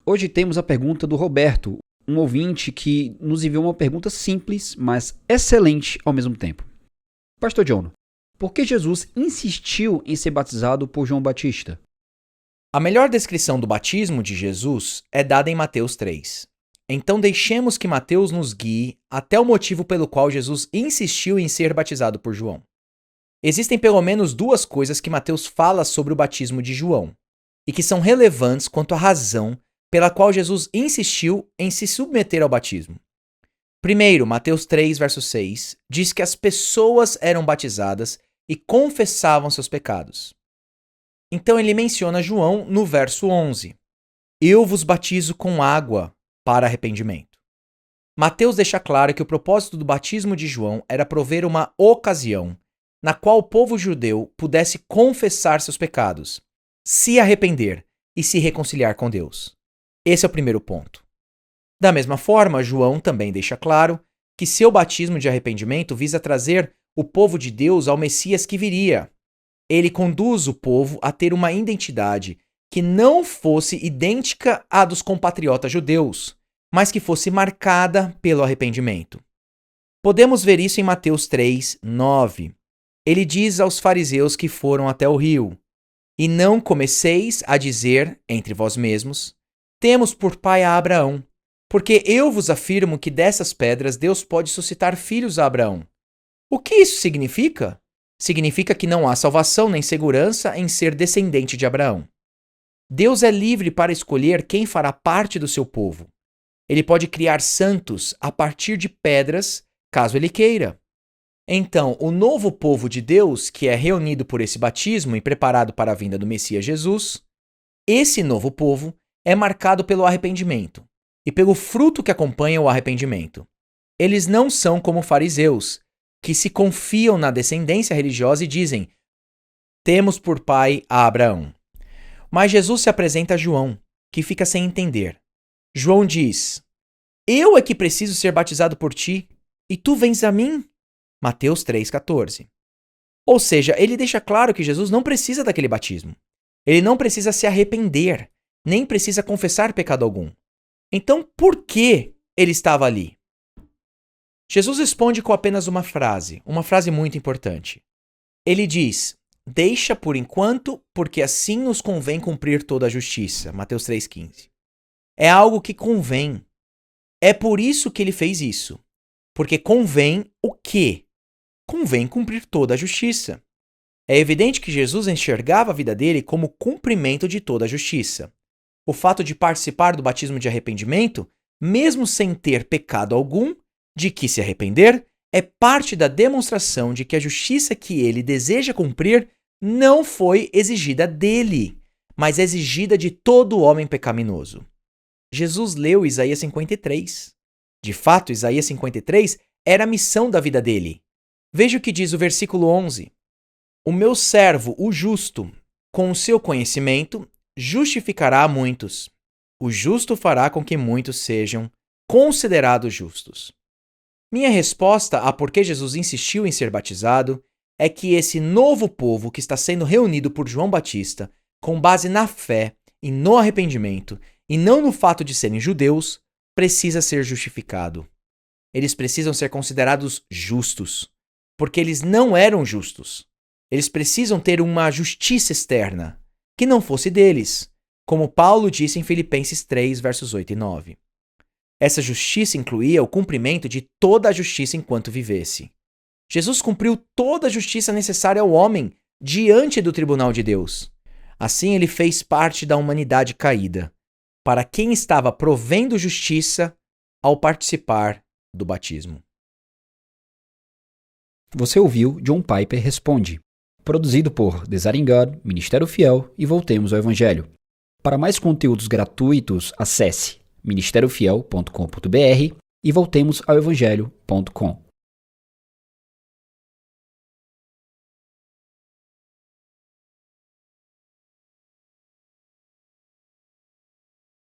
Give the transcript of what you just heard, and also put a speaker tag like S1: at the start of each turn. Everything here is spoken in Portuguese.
S1: Hoje temos a pergunta do Roberto, um ouvinte que nos enviou uma pergunta simples, mas excelente ao mesmo tempo. Pastor John, por que Jesus insistiu em ser batizado por João Batista?
S2: A melhor descrição do batismo de Jesus é dada em Mateus 3. Então deixemos que Mateus nos guie até o motivo pelo qual Jesus insistiu em ser batizado por João. Existem pelo menos duas coisas que Mateus fala sobre o batismo de João e que são relevantes quanto à razão pela qual Jesus insistiu em se submeter ao batismo. Primeiro, Mateus 3, verso 6, diz que as pessoas eram batizadas e confessavam seus pecados. Então ele menciona João no verso 11. Eu vos batizo com água para arrependimento. Mateus deixa claro que o propósito do batismo de João era prover uma ocasião na qual o povo judeu pudesse confessar seus pecados, se arrepender e se reconciliar com Deus. Esse é o primeiro ponto. Da mesma forma, João também deixa claro que seu batismo de arrependimento visa trazer o povo de Deus ao Messias que viria. Ele conduz o povo a ter uma identidade que não fosse idêntica à dos compatriotas judeus, mas que fosse marcada pelo arrependimento. Podemos ver isso em Mateus 3, 9. Ele diz aos fariseus que foram até o rio: E não comeceis a dizer entre vós mesmos: Temos por pai a Abraão, porque eu vos afirmo que dessas pedras Deus pode suscitar filhos a Abraão. O que isso significa? Significa que não há salvação nem segurança em ser descendente de Abraão. Deus é livre para escolher quem fará parte do seu povo. Ele pode criar santos a partir de pedras, caso ele queira. Então, o novo povo de Deus, que é reunido por esse batismo e preparado para a vinda do Messias Jesus, esse novo povo é marcado pelo arrependimento e pelo fruto que acompanha o arrependimento. Eles não são como fariseus, que se confiam na descendência religiosa e dizem: Temos por pai a Abraão. Mas Jesus se apresenta a João, que fica sem entender. João diz: Eu é que preciso ser batizado por ti, e tu vens a mim? Mateus 3,14. Ou seja, ele deixa claro que Jesus não precisa daquele batismo. Ele não precisa se arrepender, nem precisa confessar pecado algum. Então, por que ele estava ali? Jesus responde com apenas uma frase muito importante. Ele diz: Deixa por enquanto, porque assim nos convém cumprir toda a justiça. Mateus 3,15. É algo que convém. É por isso que ele fez isso. Porque convém o quê? Convém cumprir toda a justiça. É evidente que Jesus enxergava a vida dele como cumprimento de toda a justiça. O fato de participar do batismo de arrependimento, mesmo sem ter pecado algum, de que se arrepender, é parte da demonstração de que a justiça que ele deseja cumprir não foi exigida dele, mas exigida de todo homem pecaminoso. Jesus leu Isaías 53. De fato, Isaías 53 era a missão da vida dele. Veja o que diz o versículo 11. O meu servo, o justo, com o seu conhecimento, justificará a muitos. O justo fará com que muitos sejam considerados justos. Minha resposta a por que Jesus insistiu em ser batizado é que esse novo povo que está sendo reunido por João Batista, com base na fé e no arrependimento, e não no fato de serem judeus, precisa ser justificado. Eles precisam ser considerados justos, porque eles não eram justos. Eles precisam ter uma justiça externa, que não fosse deles, como Paulo disse em Filipenses 3, versos 8 e 9. Essa justiça incluía o cumprimento de toda a justiça enquanto vivesse. Jesus cumpriu toda a justiça necessária ao homem diante do tribunal de Deus. Assim, ele fez parte da humanidade caída, para quem estava provendo justiça ao participar do batismo.
S1: Você ouviu John Piper Responde, produzido por Desiring God, Ministério Fiel e Voltemos ao Evangelho. Para mais conteúdos gratuitos, acesse ministériofiel.com.br e voltemos ao evangelho.com.